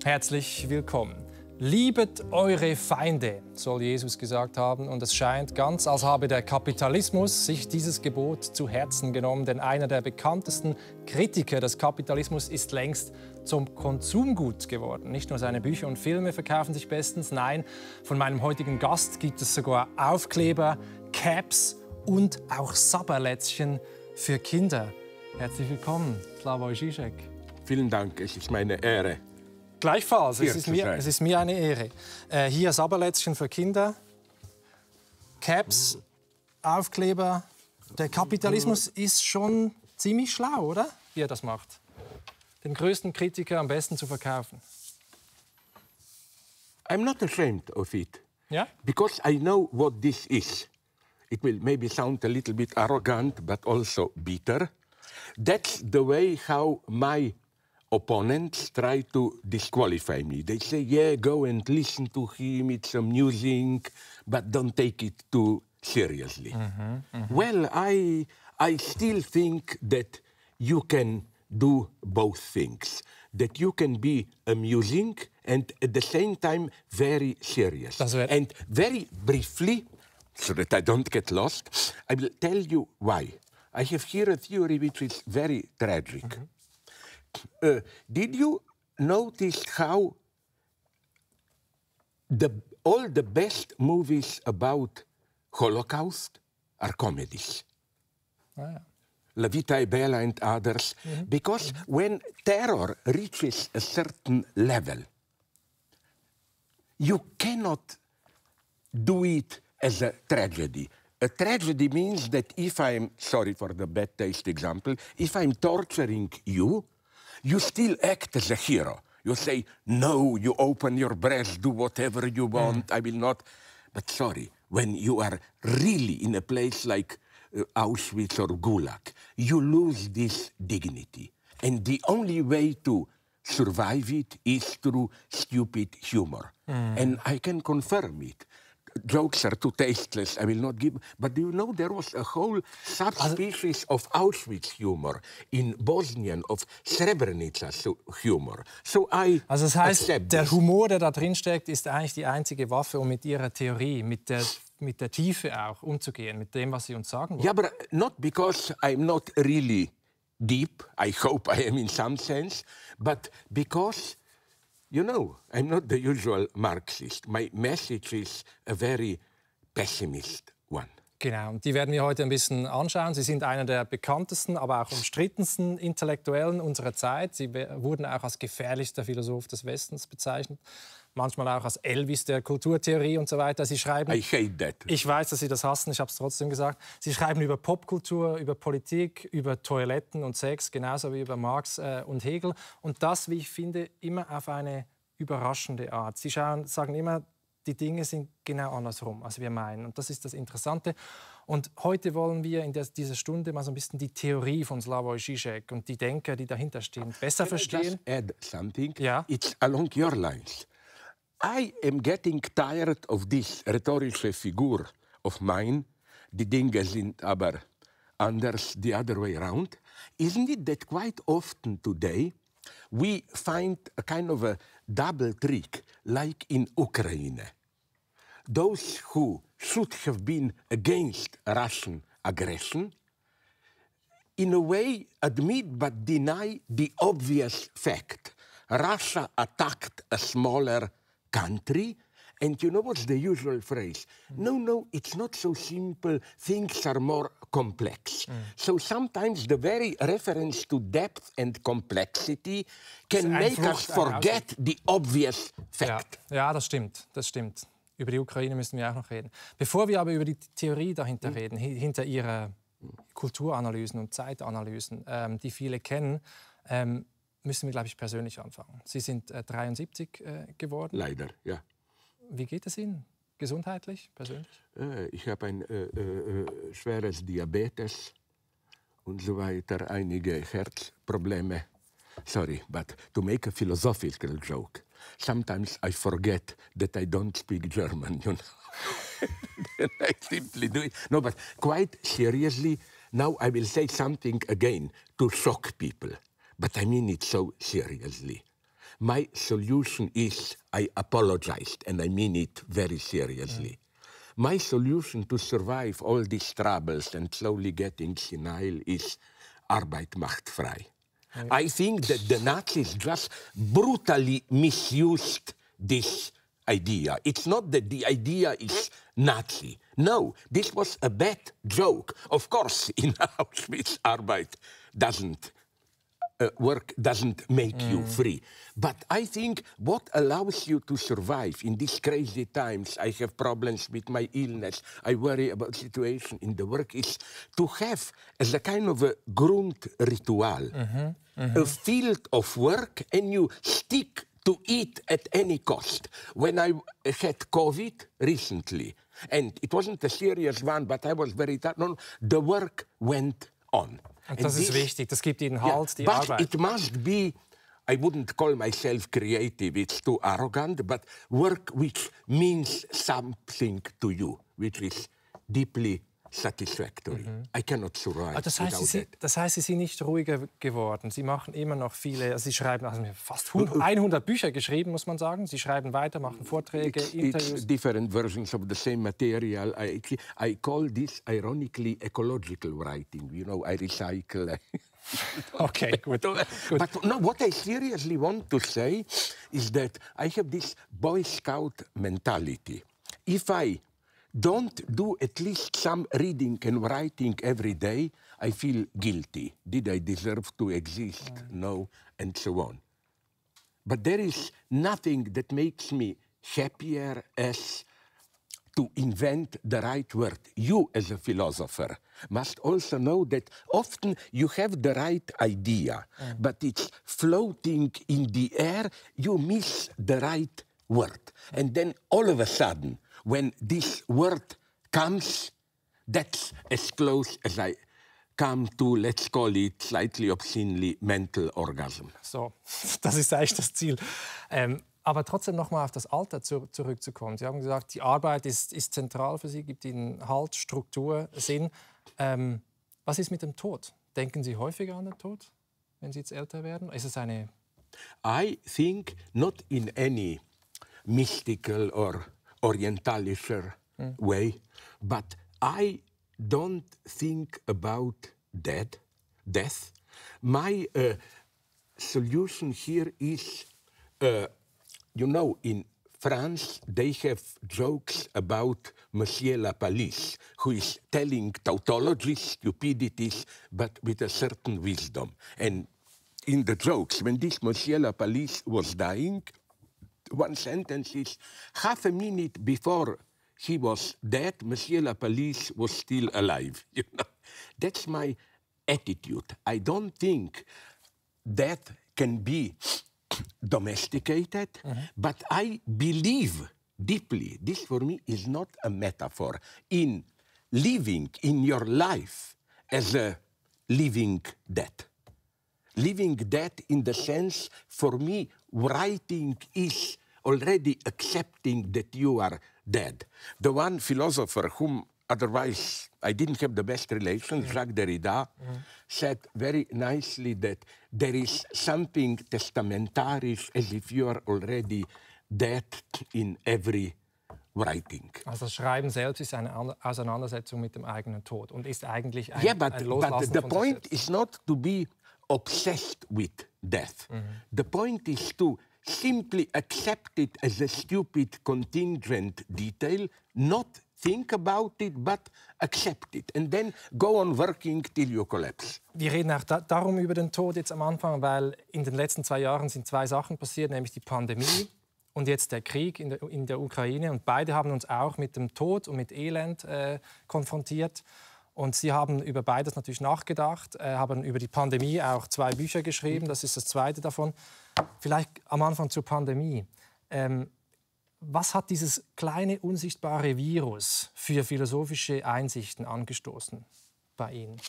Herzlich willkommen. Liebet eure Feinde, soll Jesus gesagt haben. Und es scheint ganz, als habe der Kapitalismus sich dieses Gebot zu Herzen genommen. Denn einer der bekanntesten Kritiker des Kapitalismus ist längst zum Konsumgut geworden. Nicht nur seine Bücher und Filme verkaufen sich bestens, nein, von meinem heutigen Gast gibt es sogar Aufkleber, Caps und auch Sabberlätzchen für Kinder. Herzlich willkommen, Slavoj Žižek. Vielen Dank, es ist meine Ehre. Gleichfalls, es ist mir eine Ehre. Hier Sabberlätzchen für Kinder, Caps, Aufkleber. Der Kapitalismus ist schon ziemlich schlau, oder? Wie er das macht. Den größten Kritiker am besten zu verkaufen. I'm not ashamed of it. Yeah? Because I know what this is. It will maybe sound a little bit arrogant, but also bitter. That's the way how my opponents try to disqualify me. They say, yeah, go and listen to him, it's amusing, but don't take it too seriously. Well, I still think that you can do both things. That you can be amusing and at the same time very serious. And very briefly, so that I don't get lost, I will tell you why. I have here a theory which is very tragic. Did you notice how all the best movies about Holocaust are comedies? Oh, yeah. La Vita è Bella and others. Because when terror reaches a certain level, you cannot do it as a tragedy. A tragedy means that if I'm, sorry for the bad taste example, if I'm torturing you, you still act as a hero. You say, no, you open your breast, do whatever you want, I will not. But sorry, when you are really in a place like Auschwitz or Gulag, you lose this dignity. And the only way to survive it is through stupid humor. And I can confirm it. Jokes are too tasteless, I will not give. But do you know there was a whole subspecies of Auschwitz humor in Bosnien, of Srebrenica humor. So I also das heißt, der Humor, der da drin steckt, ist eigentlich die einzige Waffe, um mit Ihrer Theorie, mit der Tiefe auch umzugehen, mit dem, was Sie uns sagen wollen. Yeah, but not because I'm not really deep. I hope I am in some sense, but because, you know, I'm not the usual Marxist. My message is a very pessimist one. Genau, und die werden wir heute ein bisschen anschauen. Sie sind einer der bekanntesten, aber auch umstrittensten Intellektuellen unserer Zeit. Sie wurden auch als gefährlichster Philosoph des Westens bezeichnet. Manchmal auch als Elvis der Kulturtheorie und so weiter. Sie schreiben... I hate that. Ich weiß, dass Sie das hassen, ich habe es trotzdem gesagt. Sie schreiben über Popkultur, über Politik, über Toiletten und Sex, genauso wie über Marx und Hegel. Und das, wie ich finde, immer auf eine überraschende Art. Sie sagen immer, die Dinge sind genau andersrum, als wir meinen. Und das ist das Interessante. Und heute wollen wir in dieser Stunde mal so ein bisschen die Theorie von Slavoj Žižek und die Denker, die dahinter stehen, besser verstehen. Just add something. Ja? It's along your lines. I am getting tired of this rhetorische Figur of mine. Die Dinge sind aber anders, the other way around. Isn't it that quite often today we find a kind of a double trick, like in Ukraine? Those who should have been against Russian aggression, in a way admit but deny the obvious fact. Russia attacked a smaller country, and you know what's the usual phrase? No, it's not so simple, things are more complex. So sometimes the very reference to depth and complexity can make us forget the obvious fact. Ja, das stimmt. Über die Ukraine müssen wir auch noch reden. Bevor wir aber über die Theorie dahinter reden, hinter Ihrer Kulturanalysen und Zeitanalysen, die viele kennen, müssen wir, glaube ich, persönlich anfangen. Sie sind 73 geworden. Leider, ja. Wie geht es Ihnen? Gesundheitlich, persönlich? Ich habe ein schweres Diabetes und so weiter, einige Herzprobleme. Sorry, but to make a philosophical joke, sometimes I forget that I don't speak German, you know. Then I simply do it. No, but quite seriously, now I will say something again to shock people. But I mean it so seriously. My solution is, I apologized, and I mean it very seriously. My solution to survive all these troubles and slowly getting senile is Arbeit macht frei. I think that the Nazis just brutally misused this idea. It's not that the idea is Nazi. No, this was a bad joke. Of course, in Auschwitz, Arbeit doesn't work doesn't make you free. But I think what allows you to survive in these crazy times, I have problems with my illness, I worry about situation in the work, is to have as a kind of a Grundritual, a field of work, and you stick to it at any cost. When I had COVID recently, and it wasn't a serious one, but I was very tired, the work went on. Und das ist wichtig, das gibt Ihnen Halt, die but Arbeit. It must be, I wouldn't call myself creative, it's too arrogant, but work which means something to you, which is deeply satisfactory. I cannot survive Das heißt, Sie sind nicht ruhiger geworden. Sie machen immer noch viele, Sie schreiben fast 100 Bücher geschrieben, muss man sagen. Sie schreiben weiter, machen Vorträge, Interviews. It's different versions of the same material. I call this ironically ecological writing. You know, I recycle. Okay, gut. But no, what I seriously want to say is that I have this Boy Scout mentality. If I don't do at least some reading and writing every day, I feel guilty. Did I deserve to exist? No, and so on. But there is nothing that makes me happier as to invent the right word. You, as a philosopher, must also know that often you have the right idea, but it's floating in the air, you miss the right word. And then all of a sudden, when this word comes, that's as close as I come to, let's call it slightly obscenely, mental orgasm. So, das ist eigentlich das Ziel. Aber trotzdem noch mal auf das Alter zurückzukommen. Sie haben gesagt, die Arbeit ist zentral für Sie, gibt Ihnen Halt, Struktur, Sinn. Was ist mit dem Tod? Denken Sie häufiger an den Tod, wenn Sie jetzt älter werden? Ist es eine... I think not in any mystical or orientalischer way, but I don't think about death. My solution here is, you know, in France, they have jokes about Monsieur Lapalisse, who is telling tautology stupidities, but with a certain wisdom. And in the jokes, when this Monsieur Lapalisse was dying, one sentence is, half a minute before he was dead, Monsieur Lapalisse was still alive. You know? That's my attitude. I don't think death can be domesticated, but I believe deeply, this for me is not a metaphor, in living in your life as a living death. Living death in the sense, for me, writing is already accepting that you are dead. The one philosopher whom otherwise I didn't have the best relations, Jacques Derrida, said very nicely that there is something testamentarisch, as if you are already dead in every writing. Also das Schreiben selbst ist eine Auseinandersetzung mit dem eigenen Tod und ist eigentlich ein, but the point is not to be obsessed with death. The point is to simply accept it as a stupid contingent detail, not think about it, but accept it. And then go on working till you collapse. Wir reden auch darum über den Tod jetzt am Anfang, weil in den letzten 2 Jahren sind 2 Sachen passiert, nämlich die Pandemie und jetzt der Krieg in der Ukraine. Und beide haben uns auch mit dem Tod und mit Elend konfrontiert. Und Sie haben über beides natürlich nachgedacht, haben über die Pandemie auch 2 Bücher geschrieben. Das ist das zweite davon. Vielleicht am Anfang zur Pandemie. Was hat dieses kleine, unsichtbare Virus für philosophische Einsichten angestoßen bei Ihnen?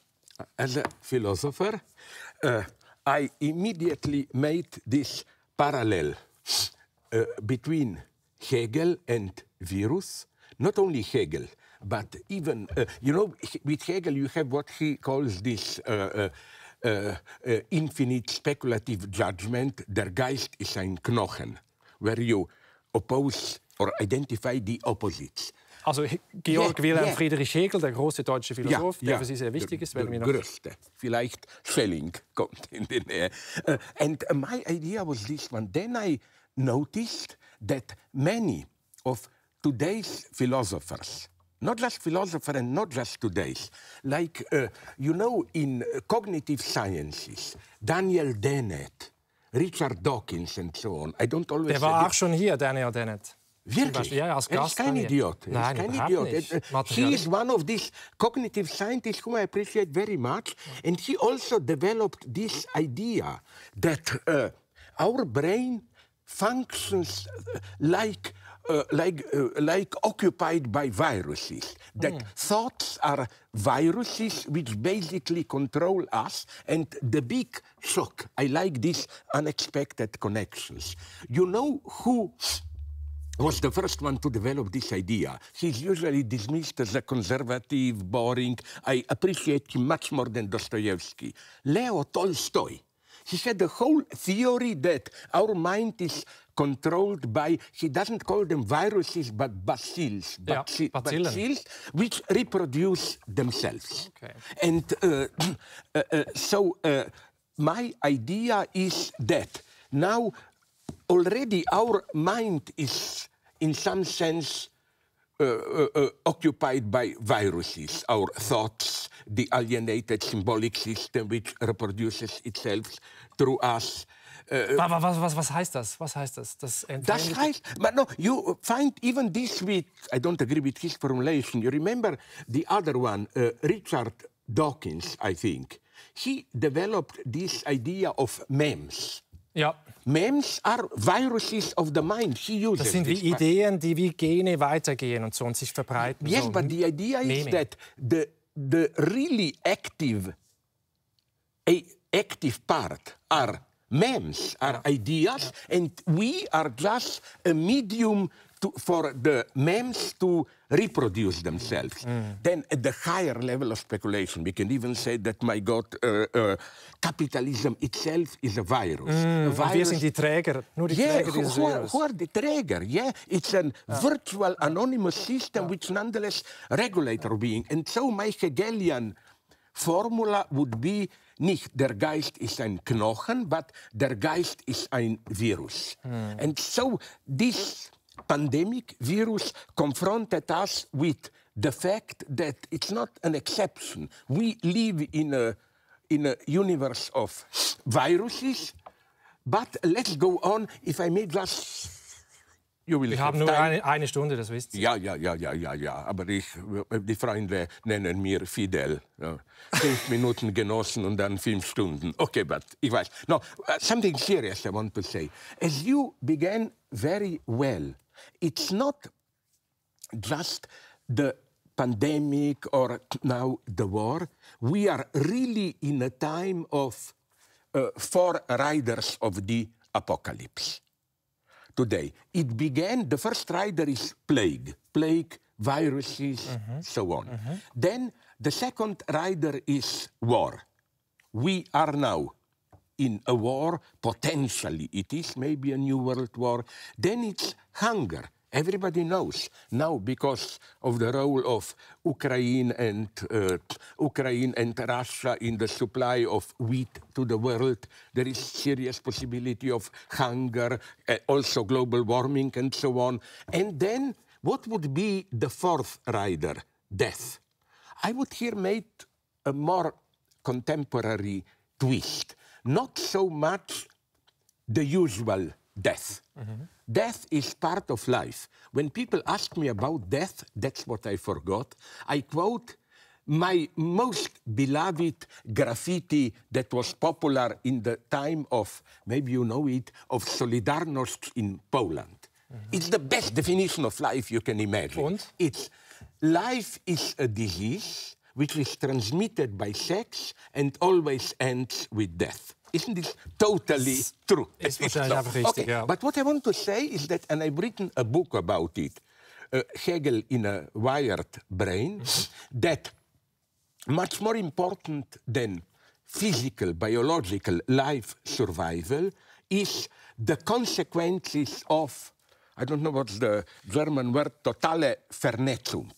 As a philosopher, I immediately made this parallel between Hegel and virus. Not only Hegel, but even, you know, with Hegel you have what he calls this infinite speculative judgment, der Geist ist ein Knochen, where you oppose or identify the opposites. Also Georg Wilhelm Friedrich Hegel, der große deutsche Philosoph, der für Sie sehr wichtig ist. Der größte. Vielleicht Schelling kommt in die Nähe. And my idea was this one. Then I noticed that many of today's philosophers, not just philosophers and not just today's, like, you know, in cognitive sciences, Daniel Dennett, Richard Dawkins and so on. I don't always... Der war auch schon hier, Daniel Dennett. Wirklich? Ja, als Gast. Er ist kein Idiot. Nein, überhaupt nicht. He is one of these cognitive scientists whom I appreciate very much. And he also developed this idea that our brain functions like occupied by viruses. That thoughts are viruses which basically control us. And the big shock, I like these unexpected connections. You know who was the first one to develop this idea? He's usually dismissed as a conservative, boring. I appreciate him much more than Dostoevsky. Leo Tolstoy. He had a whole theory that our mind is controlled by, he doesn't call them viruses, but bacills. Bacills, which reproduce themselves. Okay. And so my idea is that now already our mind is, in some sense, occupied by viruses, our thoughts, the alienated symbolic system which reproduces itself through us. Was heißt das? Was heißt das? Das heißt, but no, you find even this with, I don't agree with his formulation. You remember the other one, Richard Dawkins, I think. He developed this idea of memes. Ja. Memes are viruses of the mind. He uses das sind wie Ideen, die wie Gene weitergehen und so und sich verbreiten. Yes, so. But the idea is that the really active part are memes, are ideas, and we are just a medium for the memes to reproduce themselves. Then at the higher level of speculation, we can even say that, my God, capitalism itself is a virus. Wir sind die Träger, nur die Träger dieses Virus. Who are the Träger? Yeah, it's a virtual, anonymous system which nonetheless regulates our being. And so my Hegelian formula would be, nicht der Geist ist ein Knochen, but der Geist ist ein Virus. And so this pandemic virus confronted us with the fact that it's not an exception. We live in a universe of viruses, but let's go on, if I may just... Wir haben nur eine Stunde, das wisst ihr. Ja, aber die Freunde nennen mir Fidel. Ja. 5 Minuten genossen und dann 5 Stunden. Okay, but ich weiß. No, something serious I want to say. As you began very well, it's not just the pandemic or now the war. We are really in a time of 4 riders of the apocalypse. Today, it began, the first rider is plague, viruses, so on. Then the second rider is war. We are now in a war, potentially it is maybe a new world war. Then it's hunger. Everybody knows now, because of the role of Ukraine and Russia in the supply of wheat to the world, there is serious possibility of hunger, also global warming and so on. And then what would be the fourth rider? Death. I would here make a more contemporary twist. Not so much the usual death. Death is part of life. When people ask me about death, that's what I forgot. I quote my most beloved graffiti that was popular in the time of, maybe you know it, of Solidarność in Poland. It's the best definition of life you can imagine. Und? It's life is a disease which is transmitted by sex and always ends with death. Isn't this totally true? Ist wahrscheinlich einfach richtig, ja. But what I want to say is that, and I've written a book about it, Hegel in a Wired Brain, that much more important than physical, biological life survival is the consequences of, I don't know what's the German word, totale Vernetzung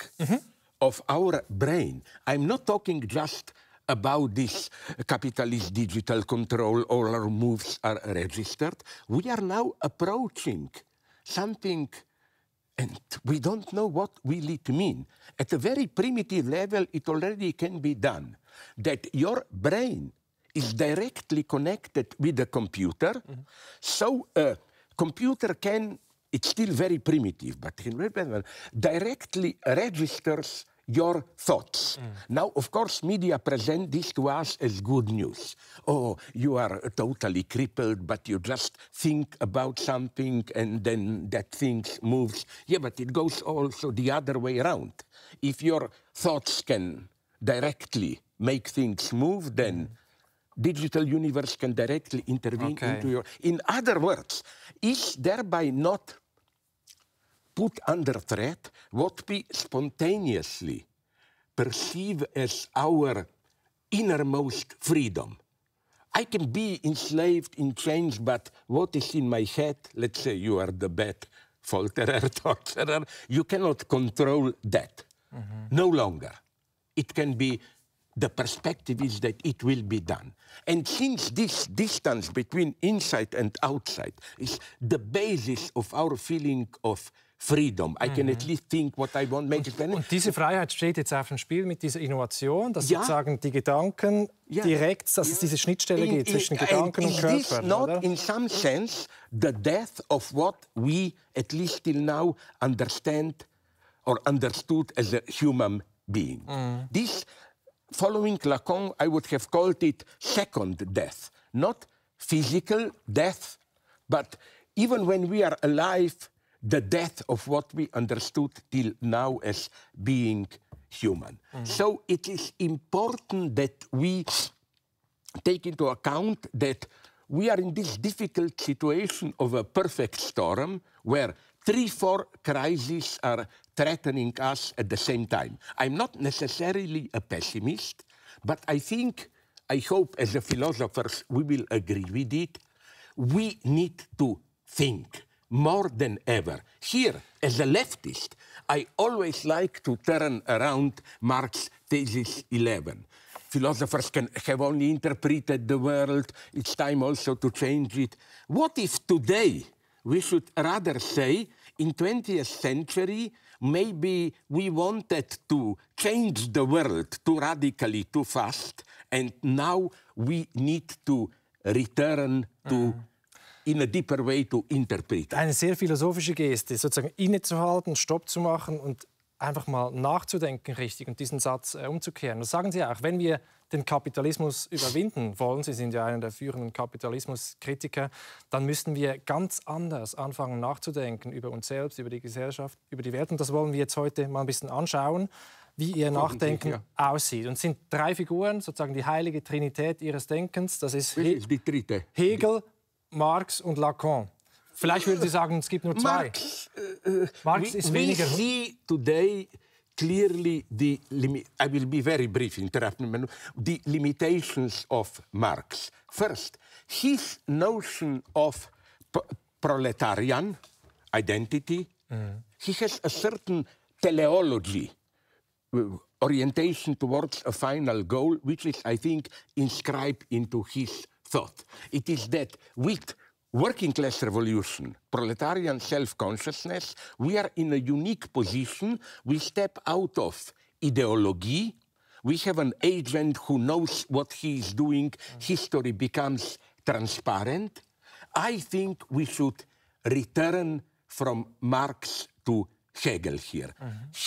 of our brain. I'm not talking just about this capitalist digital control, all our moves are registered. We are now approaching something, and we don't know what will it mean. At a very primitive level, it already can be done. That your brain is directly connected with the computer, so a computer can, it's still very primitive, but directly registers your thoughts. Now, of course, media present this to us as good news. Oh, you are totally crippled, but you just think about something and then that thing moves. Yeah, but it goes also the other way around. If your thoughts can directly make things move, then digital universe can directly intervene into your... In other words, is thereby not put under threat what we spontaneously perceive as our innermost freedom. I can be enslaved in chains, but what is in my head, let's say you are the bad folterer, torturer, you cannot control that. No longer. It can be, the perspective is that it will be done. And since this distance between inside and outside is the basis of our feeling of freedom. I can at least think what I want. Und diese Freiheit steht jetzt auf dem Spiel mit dieser Innovation, dass sozusagen die Gedanken direkt, dass es diese Schnittstelle gibt zwischen Gedanken und Körper. Is this not, in some sense, the death of what we, at least till now, understand or understood as a human being? This, following Lacan, I would have called it second death. Not physical death, but even when we are alive, the death of what we understood till now as being human. So it is important that we take into account that we are in this difficult situation of a perfect storm where 3-4 crises are threatening us at the same time. I'm not necessarily a pessimist, but I think, I hope as a philosophers we will agree with it, we need to think more than ever. Here, as a leftist, I always like to turn around Marx's Thesis 11. Philosophers can have only interpreted the world. It's time also to change it. What if today we should rather say, in 20th century, maybe we wanted to change the world too radically, too fast, and now we need to return to in a deeper way to interpret. Eine sehr philosophische Geste, sozusagen innezuhalten, Stopp zu machen und einfach mal nachzudenken richtig und diesen Satz umzukehren. Das sagen Sie auch, wenn wir den Kapitalismus überwinden wollen, Sie sind ja einer der führenden Kapitalismuskritiker, dann müssen wir ganz anders anfangen nachzudenken über uns selbst, über die Gesellschaft, über die Welt. Und das wollen wir jetzt heute mal ein bisschen anschauen, wie Ihr Nachdenken aussieht. Und es sind 3 Figuren, sozusagen die heilige Trinität Ihres Denkens. Das ist Hegel, Marx und Lacan. Vielleicht würden Sie sagen, es gibt nur 2. Marx ist weniger. We see today clearly the I will be very brief, interrupting the limitations of Marx. First, his notion of proletarian identity, he has a certain teleology, orientation towards a final goal, which is, I think, inscribed into his thought. It is that with working class revolution, proletarian self-consciousness, we are in a unique position. We step out of ideology. We have an agent who knows what he is doing. History becomes transparent. I think we should return from Marx to Hegel here.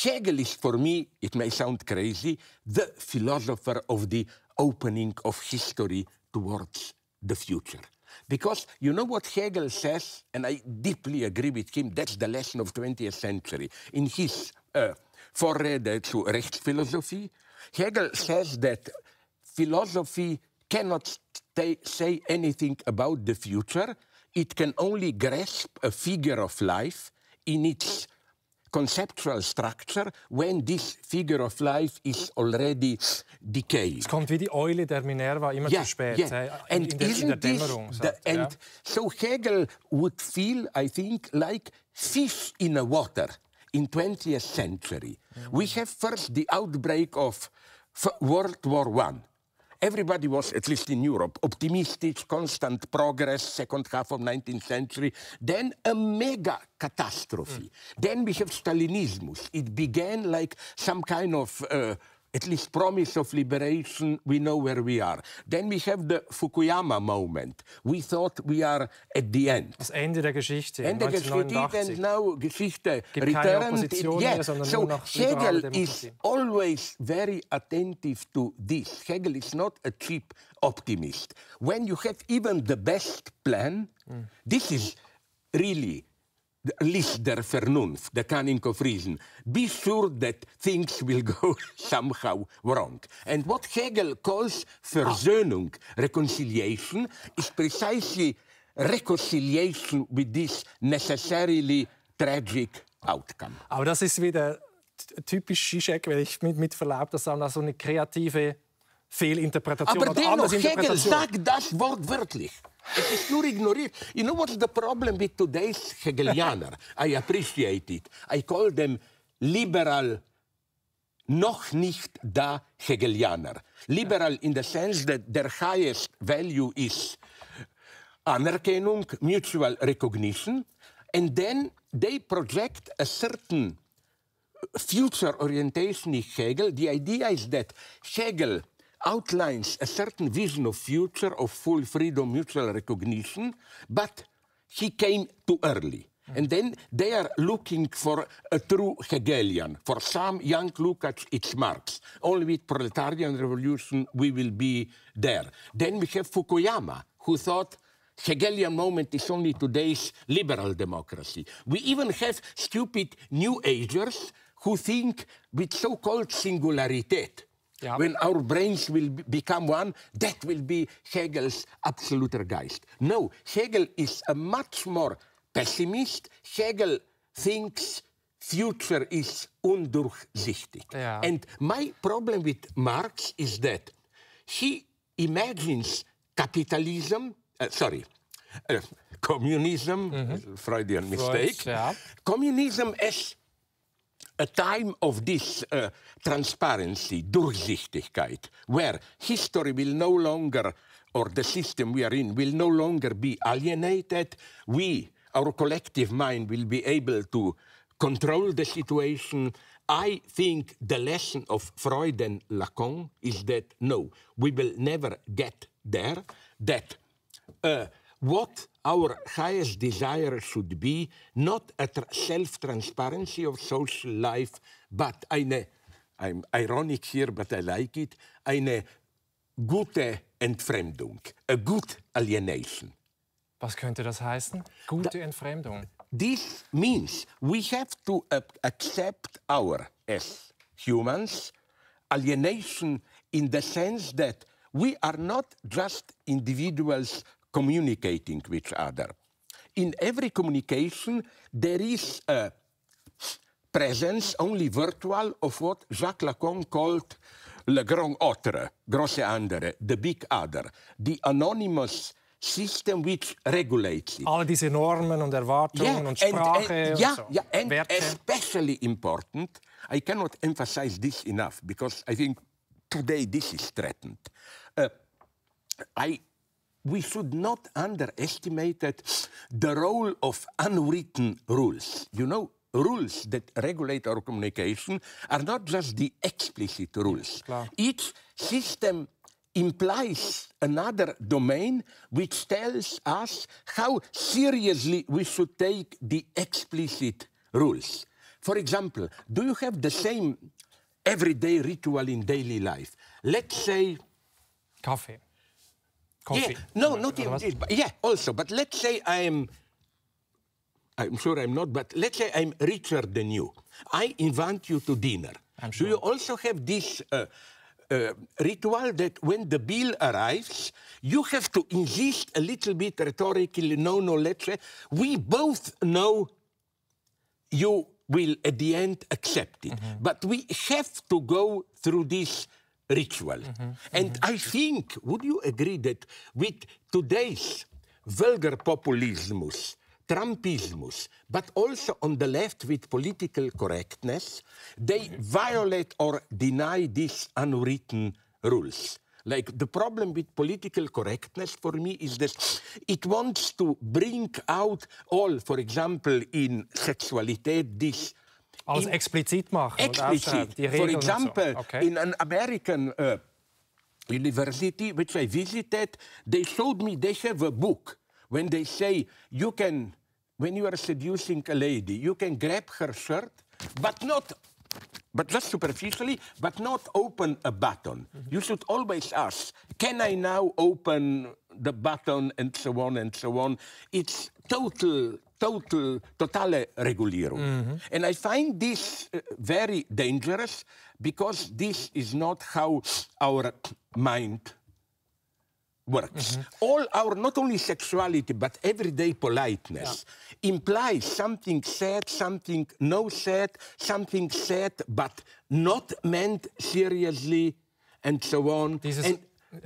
Hegel is, for me, it may sound crazy, the philosopher of the opening of history towards the future. Because you know what Hegel says, and I deeply agree with him, that's the lesson of 20th century. In his Vorrede zu Rechtsphilosophie, Hegel says that philosophy cannot say anything about the future. It can only grasp a figure of life in its conceptual structure when this figure of life is already decaying. Es kommt wie die Eule der Minerva immer zu spät, in der Dämmerung. So Hegel would feel, I think, like fish in a water in 20th century. We have first the outbreak of World War I. Everybody was, at least in Europe, optimistic, constant progress, second half of 19th century. Then a mega catastrophe. Then we have Stalinism. It began like some kind of, at least promise of liberation. We know where we are. Then we have the Fukuyama moment. We thought we are at the end. Das Ende der Geschichte, Ende 1989. And now Geschichte Gibt keine Opposition mehr, sondern so nur noch liberale Hegel is Demokratie. always very attentive to this. Hegel is not a cheap optimist. When you have even the best plan, this is really List der Vernunft, the cunning of reason. Be sure that things will go somehow wrong. And what Hegel calls Versöhnung, reconciliation, is precisely reconciliation with this necessarily tragic outcome. Aber das ist wieder typisch Zizek, wenn ich mit Verlaub das sagen, so eine kreative Fehlinterpretation. Aber dennoch, Hegel sagt das wortwörtlich. Es ist nur ignoriert. You know what's the problem with today's Hegelianer? I appreciate it. I call them liberal, noch nicht da Hegelianer. Liberal in the sense that their highest value is Anerkennung, mutual recognition, and then they project a certain future orientation in Hegel. The idea is that Hegel outlines a certain vision of future, of full freedom, mutual recognition, but he came too early. And then they are looking for a true Hegelian. For some young Lukács, it's Marx. Only with proletarian revolution we will be there. Then we have Fukuyama, who thought Hegelian moment is only today's liberal democracy. We even have stupid New Agers who think with so-called singularität. Yeah. When our brains will become one, that will be Hegel's absoluter Geist. No, Hegel is a much more pessimist. Hegel thinks future is undurchsichtig. Yeah. And my problem with Marx is that he imagines capitalism, communism, Freudian mistake, communism as a time of this transparency, Durchsichtigkeit, where history will no longer, or the system we are in, will no longer be alienated. Our collective mind will be able to control the situation. I think the lesson of Freud and Lacan is that, no, we will never get there, that what our highest desire should be, not a self-transparency of social life, but I'm ironic here, but I like it, eine gute Entfremdung, a good alienation. Was könnte das heißen? Gute Entfremdung. This means we have to accept as humans, alienation in the sense that we are not just individuals communicating with each other. In every communication, there is a presence, only virtual, of what Jacques Lacan called le grand autre, große andere, the big other, the anonymous system which regulates it. Alle diese Normen und Erwartungen und Sprache and especially important, I cannot emphasize this enough, because I think today this is threatened. We should not underestimate the role of unwritten rules. You know, rules that regulate our communication are not just the explicit rules. Klar. Each system implies another domain which tells us how seriously we should take the explicit rules. For example, do you have the same everyday ritual in daily life? Let's say... Coffee. Yeah, no, not even this. Yeah, also. But let's say I'm sure I'm not, but let's say I'm richer than you. I invite you to dinner. I'm sure. Do you also have this ritual that when the bill arrives, you have to insist a little bit rhetorically, no, let's say, we both know you will at the end accept it. But we have to go through this ritual. And I think, would you agree that with today's vulgar populismus, Trumpismus, but also on the left with political correctness, they violate or deny these unwritten rules. Like, the problem with political correctness for me is that it wants to bring out all, for example, in Sexualität, this... Alles explizit machen. Explicit. For example, in an American university which I visited, they showed me they have a book when they say you can, when you are seducing a lady, you can grab her shirt, but just superficially, but not open a button. You should always ask, can I now open the button, and so on and so on. It's totale Regulierung. And I find this very dangerous because this is not how our mind works. All our, not only sexuality, but everyday politeness implies something said, something no said, something said, but not meant seriously, and so on.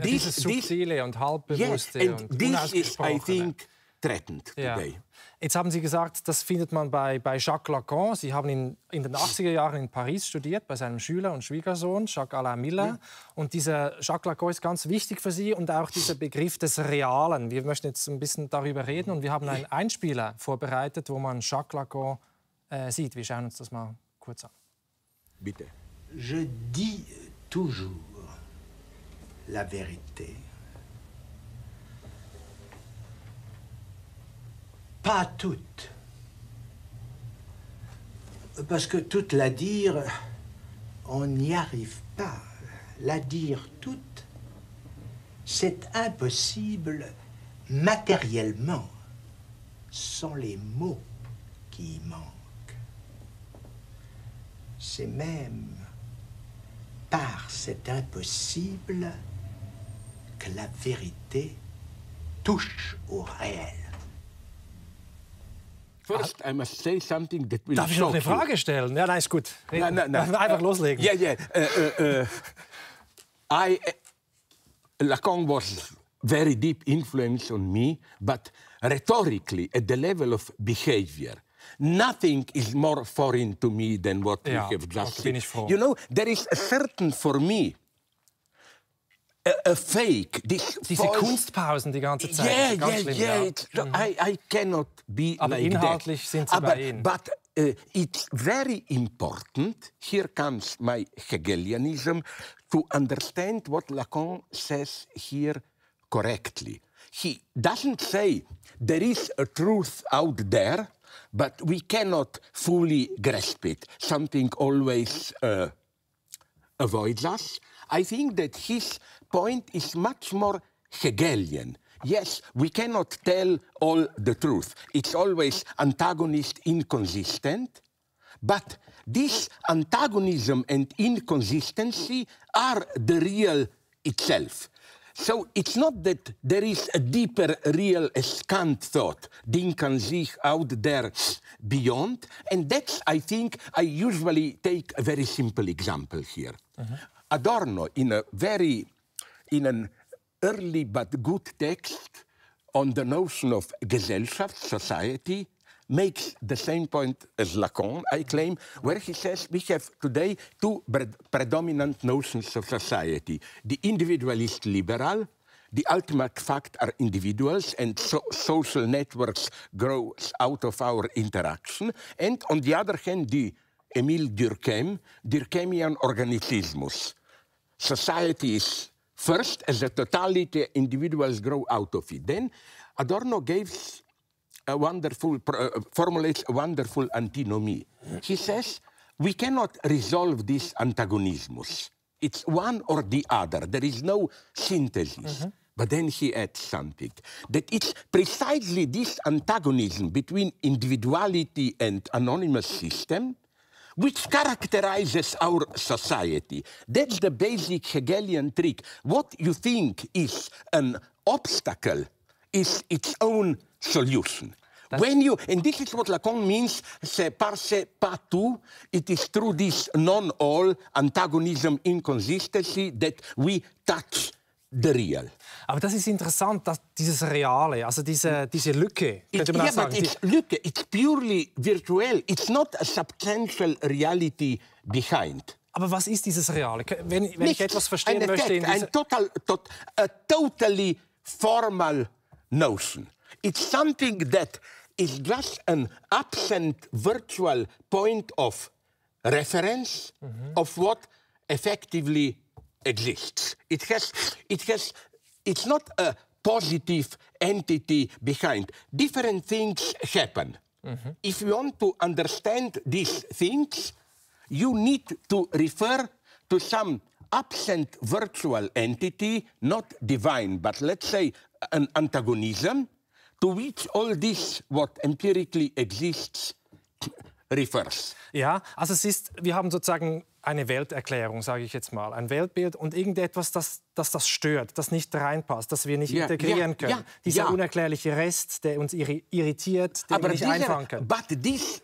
Dieses subtile und halbbewusste und this is, I think, threatened today. Jetzt haben Sie gesagt, das findet man bei Jacques Lacan. Sie haben ihn in den 80er Jahren in Paris studiert, bei seinem Schüler und Schwiegersohn, Jacques-Alain Miller. Und dieser Jacques Lacan ist ganz wichtig für Sie und auch dieser Begriff des Realen. Wir möchten jetzt ein bisschen darüber reden und wir haben einen Einspieler vorbereitet, wo man Jacques Lacan sieht. Wir schauen uns das mal kurz an. Bitte. Je dis toujours la vérité. Pas toute. Parce que toute la dire, on n'y arrive pas. La dire toute, c'est impossible matériellement. Ce sont les mots qui y manquent. C'est même par cet impossible que la vérité touche au réel. First, I must say something that will Darf ich noch eine Frage stellen? Ja, nein, ist gut. Nein. Einfach loslegen. Lacan was very deep influence on me, but rhetorically, at the level of behavior, nothing is more foreign to me than what we have just seen. Bin ich froh. You know, there is a certain, for me, a fake. Diese Kunstpausen die ganze Zeit. I cannot be Aber like inhaltlich that. sind Sie bei Ihnen. But it's very important, here comes my Hegelianism, to understand what Lacan says here correctly. He doesn't say there is a truth out there, but we cannot fully grasp it. Something always avoids us. I think that his point is much more Hegelian. Yes, we cannot tell all the truth. It's always antagonist, inconsistent. But this antagonism and inconsistency are the real itself. So it's not that there is a deeper real as Kant thought, Ding kann sich out there beyond. And that's, I think, I usually take a very simple example here. Adorno, in an early but good text on the notion of Gesellschaft, society, makes the same point as Lacan, I claim, where he says we have today two predominant notions of society. The individualist liberal, the ultimate fact are individuals, and social networks grow out of our interaction. And on the other hand, the Émile Durkheimian Organismus. Society is first, as a totality, individuals grow out of it. Then Adorno gives formulates a wonderful antinomy. He says, we cannot resolve this antagonismus. It's one or the other. There is no synthesis. But then he adds something, that it's precisely this antagonism between individuality and anonymous system which characterizes our society. That's the basic Hegelian trick. What you think is an obstacle is its own solution. When you, and this is what Lacan means, c'est parce pas tout, it is through this non-all antagonism inconsistency that we touch the real. Aber das ist interessant, dass dieses Reale, also diese Lücke, könnte man auch sagen. But it's Lücke, it's purely virtual. It's not a substantial reality behind. Aber was ist dieses Reale? Wenn ich etwas verstehen möchte... A totally formal notion. It's something that is just an absent virtual point of reference of what effectively exists. It's not a positive entity behind. Different things happen. If you want to understand these things, you need to refer to some absent virtual entity, not divine, but let's say an antagonism, to which all this, what empirically exists, refers. Ja, also wir haben sozusagen eine Welterklärung, sage ich jetzt mal, ein Weltbild und irgendetwas, das stört, das nicht reinpasst, das wir nicht integrieren können. Dieser unerklärliche Rest, der uns irritiert, den wir nicht einfangen können. But this,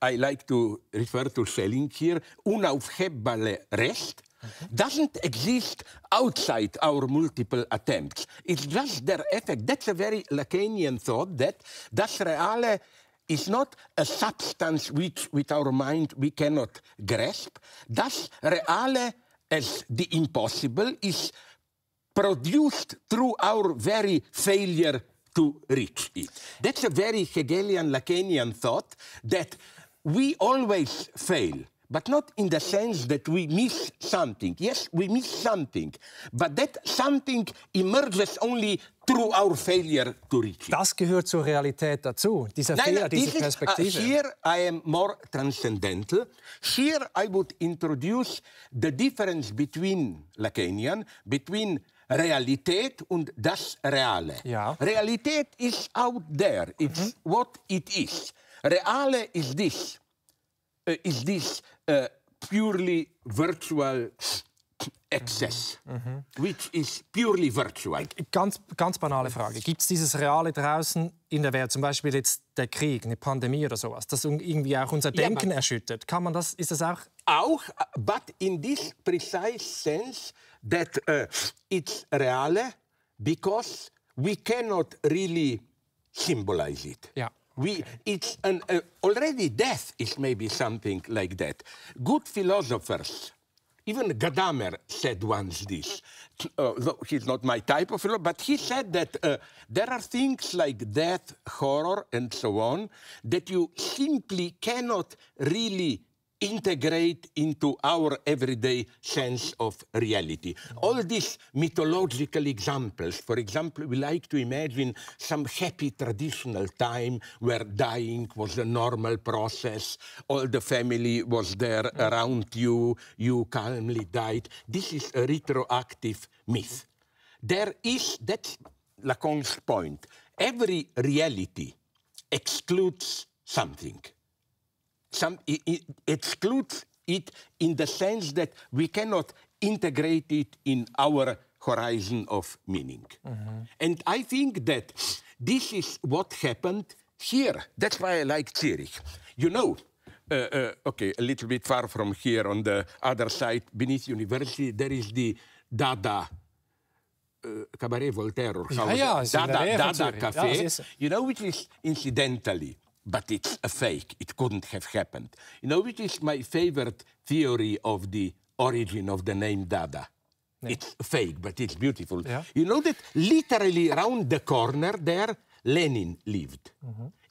I like to refer to Schelling here, unaufhebbare Rest, doesn't exist outside our multiple attempts. It's just their effect. That's a very Lacanian thought, that das Reale is not a substance which, with our mind, we cannot grasp. Das Reale, as the impossible, is produced through our very failure to reach it. That's a very Hegelian, Lacanian thought, that we always fail, but not in the sense that we miss something. Yes, we miss something, but that something emerges only through our failure to reach it. Das gehört zur Realität dazu, dieser Fehler, diese Perspektive. Here I am more transcendental. Here I would introduce the difference between Lacanian, between Realität und das Reale. Ja. Realität is out there. It's what it is. Reale is this. Purely virtual excess, which is purely virtual. Ganz banale Frage. Gibt es dieses Reale draußen in der Welt, zum Beispiel jetzt der Krieg, eine Pandemie oder sowas, das irgendwie auch unser Denken erschüttert? Kann man das, ist das auch? Auch, but in this precise sense that it's reale because we cannot really symbolize it. Ja. It's already death is maybe something like that. Good philosophers, even Gadamer said once this, though he's not my type of philosopher, but he said that there are things like death, horror, and so on, that you simply cannot really integrate into our everyday sense of reality. All these mythological examples, for example, we like to imagine some happy traditional time where dying was a normal process, all the family was there around you, you calmly died. This is a retroactive myth. That's Lacan's point. Every reality excludes something. It excludes it in the sense that we cannot integrate it in our horizon of meaning. And I think that this is what happened here. That's why I like Zurich. You know, okay, a little bit far from here on the other side, beneath university, there is the Dada Cabaret Voltaire, or Dada Cafe, you know, which is incidentally, but it's a fake. It couldn't have happened. You know, which is my favorite theory of the origin of the name Dada. Yeah. It's fake, but it's beautiful. Yeah. You know that literally around the corner there, Lenin lived.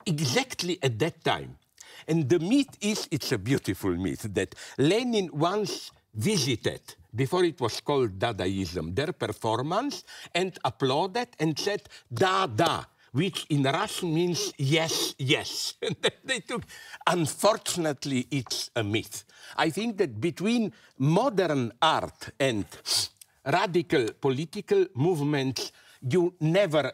Exactly at that time. And the myth is, it's a beautiful myth, that Lenin once visited, before it was called Dadaism, their performance and applauded and said, Dada, which in Russian means yes, yes. And they took, unfortunately, it's a myth. I think that between modern art and radical political movements, you never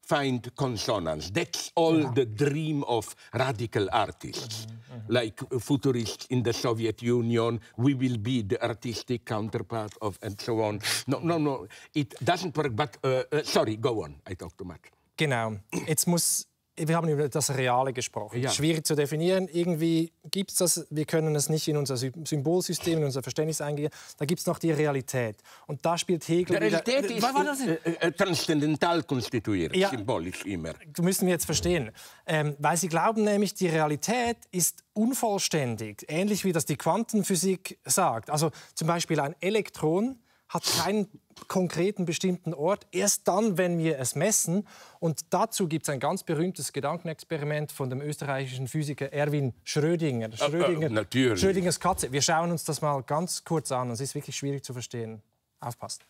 find consonance. That's all the dream of radical artists. Like futurists in the Soviet Union, we will be the artistic counterpart of, and so on. No, it doesn't work, but sorry, go on, I talk too much. Genau. Jetzt wir haben über das Reale gesprochen. Ja. Schwierig zu definieren. Irgendwie gibt es das, wir können es nicht in unser Symbolsystem, in unser Verständnis eingehen. Da gibt es noch die Realität. Und da spielt Hegel... Die Realität ist transzendental konstituiert, ja, symbolisch immer. Das müssen wir jetzt verstehen. Weil sie glauben nämlich, die Realität ist unvollständig. Ähnlich wie das die Quantenphysik sagt. Also zum Beispiel ein Elektron hat keinen konkreten bestimmten Ort, erst dann, wenn wir es messen. Und dazu gibt es ein ganz berühmtes Gedankenexperiment von dem österreichischen Physiker Erwin Schrödinger. Natürlich. Schrödingers Katze. Wir schauen uns das mal ganz kurz an. Es ist wirklich schwierig zu verstehen. Aufpassen.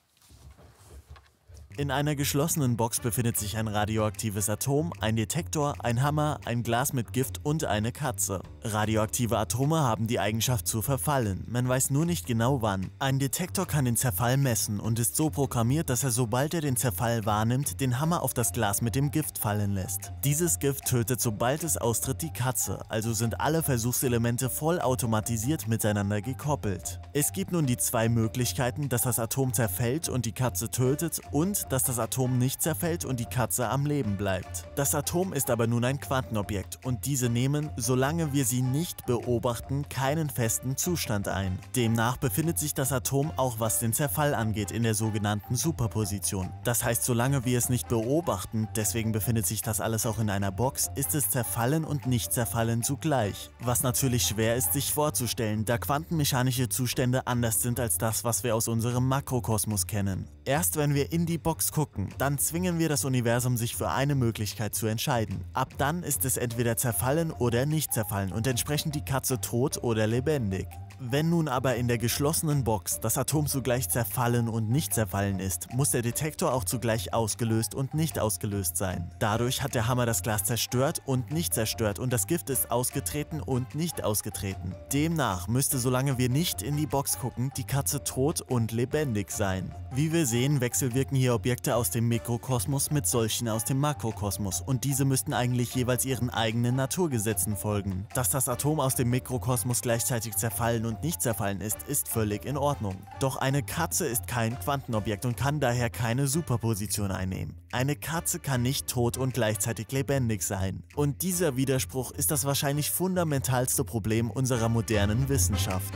In einer geschlossenen Box befindet sich ein radioaktives Atom, ein Detektor, ein Hammer, ein Glas mit Gift und eine Katze. Radioaktive Atome haben die Eigenschaft zu verfallen, man weiß nur nicht genau wann. Ein Detektor kann den Zerfall messen und ist so programmiert, dass er, sobald er den Zerfall wahrnimmt, den Hammer auf das Glas mit dem Gift fallen lässt. Dieses Gift tötet, sobald es austritt, die Katze, also sind alle Versuchselemente vollautomatisiert miteinander gekoppelt. Es gibt nun die zwei Möglichkeiten, dass das Atom zerfällt und die Katze tötet und dass das Atom nicht zerfällt und die Katze am Leben bleibt. Das Atom ist aber nun ein Quantenobjekt und diese nehmen, solange wir sie nicht beobachten, keinen festen Zustand ein. Demnach befindet sich das Atom auch, was den Zerfall angeht, in der sogenannten Superposition. Das heißt, solange wir es nicht beobachten, deswegen befindet sich das alles auch in einer Box, ist es zerfallen und nicht zerfallen zugleich. Was natürlich schwer ist, sich vorzustellen, da quantenmechanische Zustände anders sind als das, was wir aus unserem Makrokosmos kennen. Erst wenn wir in die Box gucken, dann zwingen wir das Universum, sich für eine Möglichkeit zu entscheiden. Ab dann ist es entweder zerfallen oder nicht zerfallen und entsprechend die Katze tot oder lebendig. Wenn nun aber in der geschlossenen Box das Atom zugleich zerfallen und nicht zerfallen ist, muss der Detektor auch zugleich ausgelöst und nicht ausgelöst sein. Dadurch hat der Hammer das Glas zerstört und nicht zerstört und das Gift ist ausgetreten und nicht ausgetreten. Demnach müsste, solange wir nicht in die Box gucken, die Katze tot und lebendig sein. Wie wir sehen, wechselwirken hier Objekte aus dem Mikrokosmos mit solchen aus dem Makrokosmos und diese müssten eigentlich jeweils ihren eigenen Naturgesetzen folgen. Dass das Atom aus dem Mikrokosmos gleichzeitig zerfallen und nicht zerfallen ist völlig in Ordnung. Doch eine Katze ist kein Quantenobjekt und kann daher keine Superposition einnehmen. Eine Katze kann nicht tot und gleichzeitig lebendig sein. Und dieser Widerspruch ist das wahrscheinlich fundamentalste Problem unserer modernen Wissenschaft.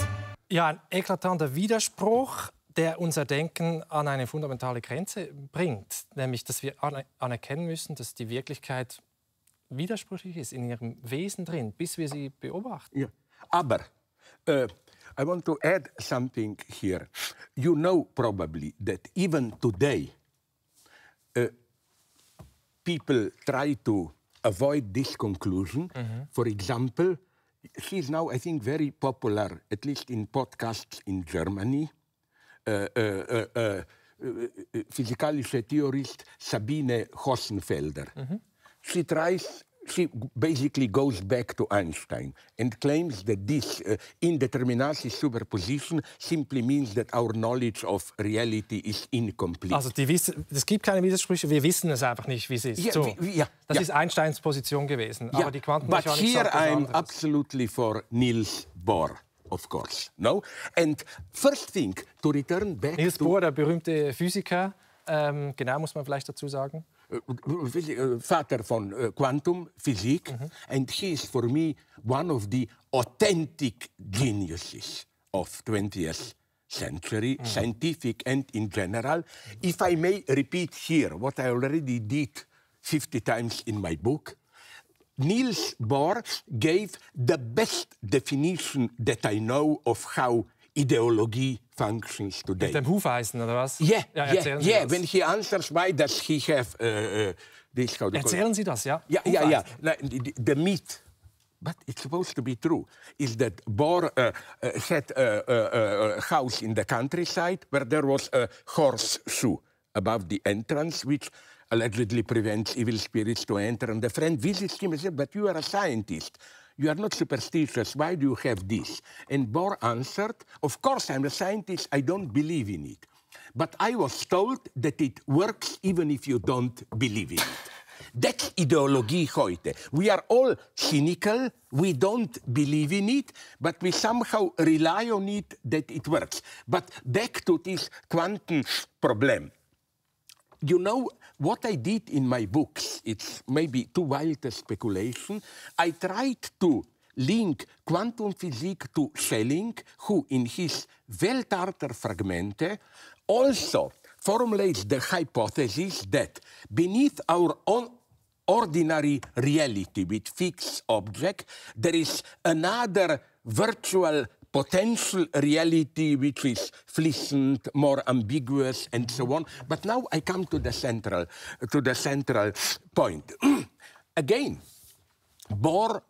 Ja, ein eklatanter Widerspruch, der unser Denken an eine fundamentale Grenze bringt. Nämlich, dass wir anerkennen müssen, dass die Wirklichkeit widersprüchlich ist in ihrem Wesen drin, bis wir sie beobachten. Ja. Aber I want to add something here. You know probably that even today, people try to avoid this conclusion. For example, she is now, I think, very popular, at least in podcasts in Germany. Physikalische Theorist Sabine Hossenfelder. She basically goes back to Einstein and claims that this indeterminacy superposition simply means that our knowledge of reality is incomplete. Also es gibt keine Widersprüche, wir wissen es einfach nicht, wie es ist. Yeah, so. Das ist Einsteins Position gewesen. Yeah, aber die Quantenmechanik but here sagt was I'm anderes. absolutely for Niels Bohr, of course. No? And first thing, to return back Niels to... Bohr, der berühmte Physiker, genau muss man vielleicht dazu sagen. Vater von Quantumphysik, and he is for me one of the authentic geniuses of 20th century, scientific and in general. If I may repeat here what I already did 50 times in my book, Niels Bohr gave the best definition that I know of how ideology functions today. Mit dem Hufeisen, oder was? Yeah, erzählen Sie yeah. das. When he answers why does he have this... Erzählen Sie das, ja? Yeah. The myth, but it's supposed to be true, is that Bohr had a house in the countryside where there was a horseshoe above the entrance, which allegedly prevents evil spirits to enter. And the friend visits him and says, but you are a scientist. You are not superstitious. Why do you have this? And Bohr answered, of course I'm a scientist. I don't believe in it. But I was told that it works even if you don't believe in it. That's Ideologie heute. We are all cynical. We don't believe in it, but we somehow rely on it that it works. But back to this quantum problem. you know, what I did in my books, it's maybe too wild a speculation. I tried to link quantum physics to Schelling, who in his Weltarter Fragmente also formulates the hypothesis that beneath our own ordinary reality with fixed object, there is another virtual potential reality which is fleeting, more ambiguous, and so on. But now I come to the central point. Again, Bohr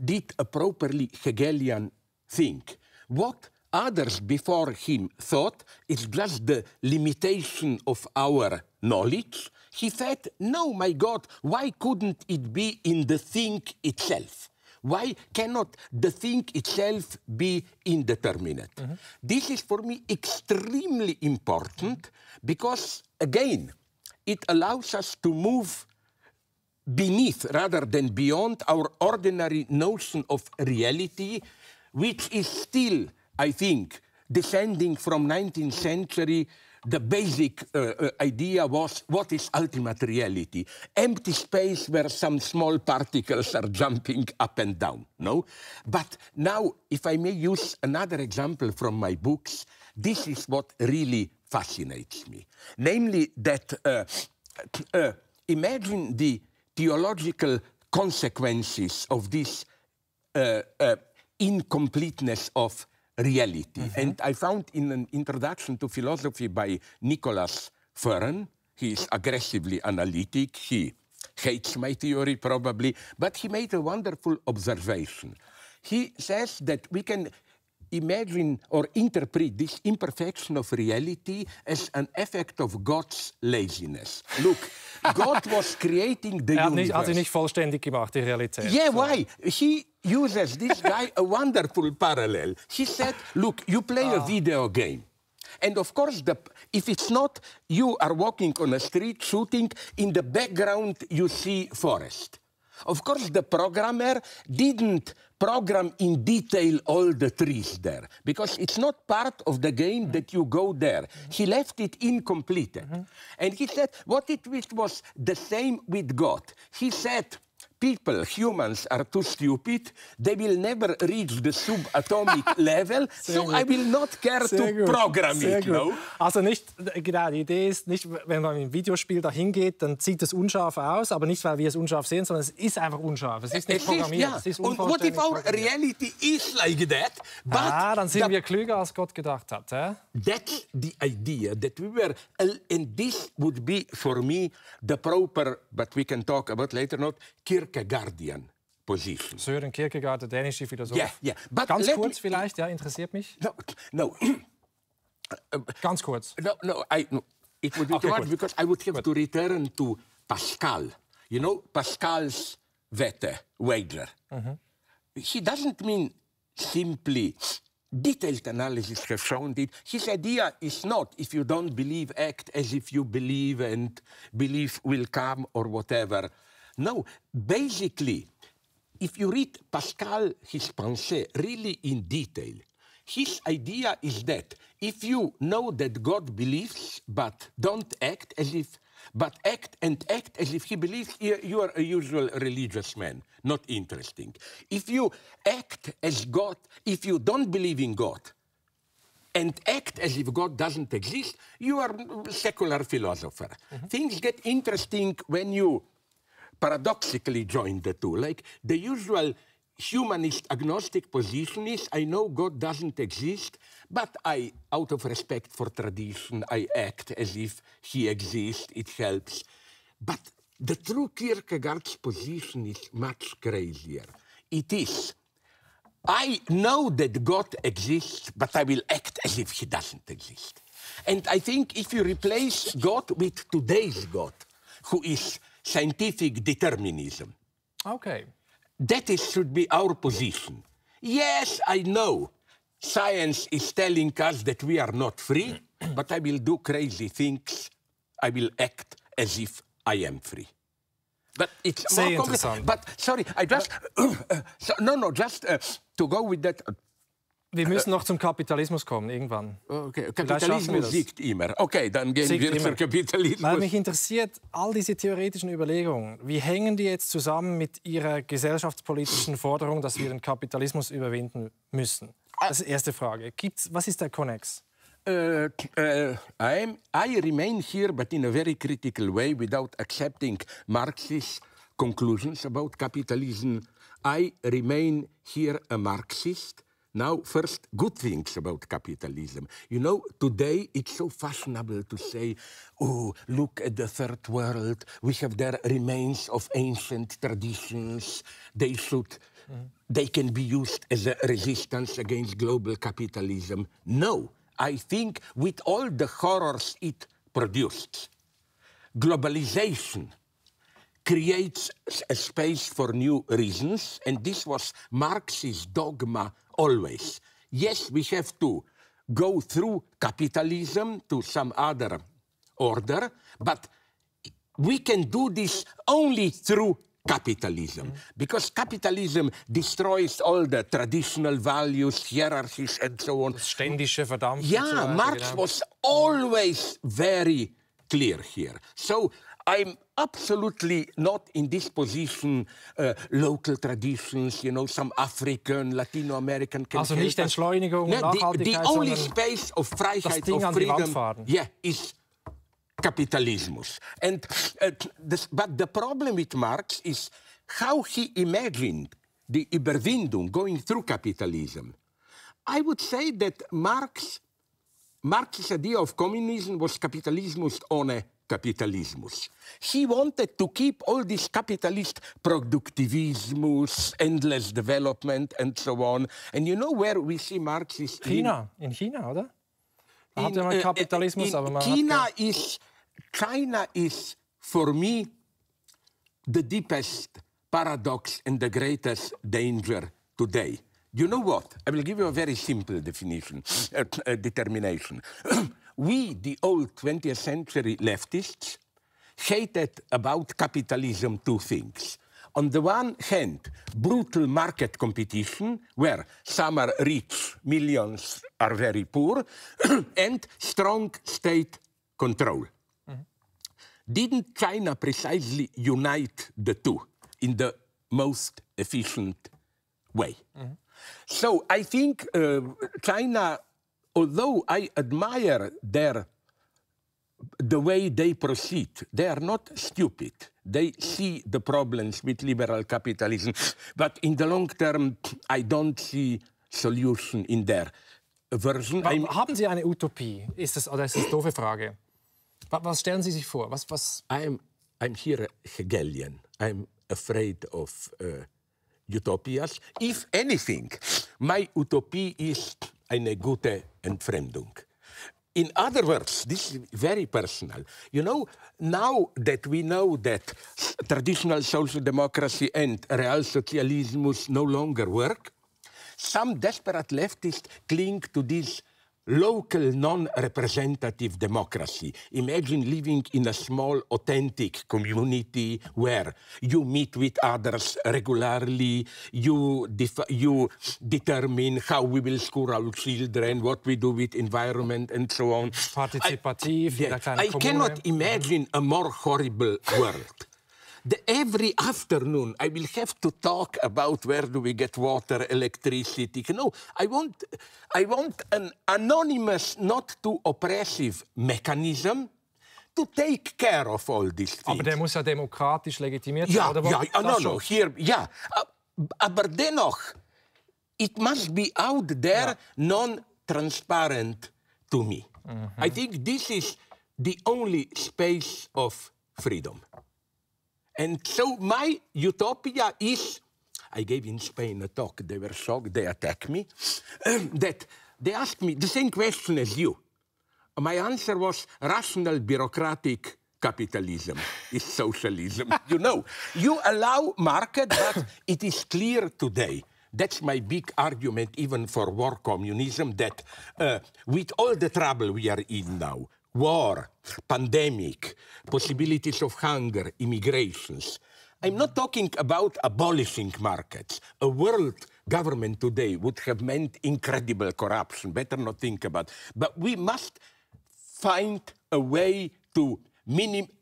did a properly Hegelian thing. What others before him thought is just the limitation of our knowledge. He said, no, my God, why couldn't it be in the thing itself? Why cannot the thing itself be indeterminate? This is for me extremely important because, again, it allows us to move beneath rather than beyond our ordinary notion of reality, which is still, I think, descending from 19th century. The basic idea was, what is ultimate reality? Empty space where some small particles are jumping up and down, no? But now, if I may use another example from my books, this is what really fascinates me. Namely that, imagine the theological consequences of this incompleteness of reality. And I found in an introduction to philosophy by Nicholas Fern, he is aggressively analytic, he hates my theory probably, but he made a wonderful observation. He says that we can imagine or interpret this imperfection of reality as an effect of God's laziness. Look, God was creating the universe. Hat sie nicht vollständig gemacht, die Realität. Yeah, why? He uses, this guy, a wonderful parallel. He said, look, you play a video game. And of course, if it's not, you are walking on a street shooting, in the background you see forest. Of course, the programmer didn't program in detail all the trees there, because it's not part of the game that you go there. He left it incomplete. And he said, what it was the same with God. He said, people, humans, are too stupid. They will never reach the subatomic level, so I will not care to program it. No? Also nicht, genau, die Idee ist nicht, wenn man im Videospiel dahin geht, dann sieht es unscharf aus, aber nicht, weil wir es unscharf sehen, sondern es ist einfach unscharf. Es ist nicht programmiert. Es ist unvollständig programmiert. What if our reality is like that? But dann sind wir klüger, als Gott gedacht hat. That's the idea that we were, and this would be for me the proper, but we can talk about later not, Kierkegaardian position. Søren Kierkegaard, der dänische Philosoph. Yeah. But ganz kurz vielleicht, ja, interessiert mich. No. Ganz kurz. No. It would be too much because I would have to return to Pascal. You know, Pascal's Wette, wager. He doesn't mean simply detailed analysis has shown that his idea is not, if you don't believe, act as if you believe and belief will come or whatever. No, basically, if you read Pascal, his pensée, really in detail, his idea is that if you know that God believes, but don't act as if, but act as if he believes, you are a usual religious man, not interesting. If you act as God, if you don't believe in God, and act as if God doesn't exist, you are a secular philosopher. Things get interesting when you paradoxically join the two. Like the usual humanist agnostic position is, I know God doesn't exist, but I, out of respect for tradition, I act as if he exists, it helps. But the true Kierkegaard's position is much crazier. It is, I know that God exists, but I will act as if he doesn't exist. And I think if you replace God with today's God, who is scientific determinism. Okay. That should be our position. Yes, I know science is telling us that we are not free, but I will do crazy things. I will act as if I am free. But it's Sehr more interessant. But sorry, I just just to go with that. Wir müssen noch zum Kapitalismus kommen, irgendwann. Okay. Kapitalismus siegt immer. Okay, dann gehen wir zum Kapitalismus. Weil mich interessiert, all diese theoretischen Überlegungen, wie hängen die jetzt zusammen mit Ihrer gesellschaftspolitischen Forderung, dass wir den Kapitalismus überwinden müssen? Das ist die erste Frage. Was ist der Konnex? I remain here, but in a very critical way, without accepting Marxist conclusions about capitalism. I remain here a Marxist. Now, first, good things about capitalism. You know, today it's so fashionable to say, oh, look at the third world. We have their remains of ancient traditions. They can be used as a resistance against global capitalism. No, I think with all the horrors it produced, globalization creates a space for new reasons, and this was Marxist dogma always. Yes, we have to go through capitalism to some other order, but we can do this only through capitalism, because capitalism destroys all the traditional values, hierarchies, and so on. Das ständische Verdampfen. Yeah, Marx was always very clear here. So I'm absolutely not in this position, local traditions, you know, some African, Latino American can also nicht Entschleunigung, Nachhaltigkeit, the only space of Freiheit, of freedom, is capitalismus. And but the problem with Marx is how he imagined the Überwindung going through capitalism. I would say that Marx's idea of communism was capitalismus ohne Kapitalismus. He wanted to keep all this capitalist productivismus, endless development, and so on. And you know where we see Marx is... China, in China, oder? Da hat man Kapitalismus, aber man China is, for me, the deepest paradox and the greatest danger today. You know what? I will give you a very simple definition, determination. We, the old 20th century leftists, hated about capitalism two things. On the one hand, brutal market competition, where some are rich, millions are very poor, and strong state control. Didn't China precisely unite the two in the most efficient way? So I think China, although I admire the way they proceed, they are not stupid. They see the problems with liberal capitalism. But in the long term, I don't see solution in their version. Haben Sie eine Utopie? Ist das eine doofe Frage? Was stellen Sie sich vor? I'm here Hegelian. I'm afraid of utopias. If anything, my utopie is eine gute Entfremdung. In other words, this is very personal. You know, now that we know that traditional social democracy and realsocialismus no longer work, some desperate leftists cling to this local, non-representative democracy. Imagine living in a small, authentic community where you meet with others regularly, you determine how we will school our children, what we do with environment, and so on. Partizipativ. I cannot imagine a more horrible world. Every afternoon, I will have to talk about where do we get water, electricity. No, I want an anonymous, not too oppressive mechanism to take care of all these things. Aber der muss ja demokratisch legitimiert sein, oder? Aber dennoch, it must be out there, non-transparent to me. I think this is the only space of freedom. And so my utopia is, I gave in Spain a talk, they were shocked, they attacked me, that they asked me the same question as you. My answer was rational bureaucratic capitalism is socialism. You know, you allow market, but it is clear today. That's my big argument even for war communism, that with all the trouble we are in now, war, pandemic, possibilities of hunger, immigrations. I'm not talking about abolishing markets. A world government today would have meant incredible corruption. Better not think about. But we must find a way to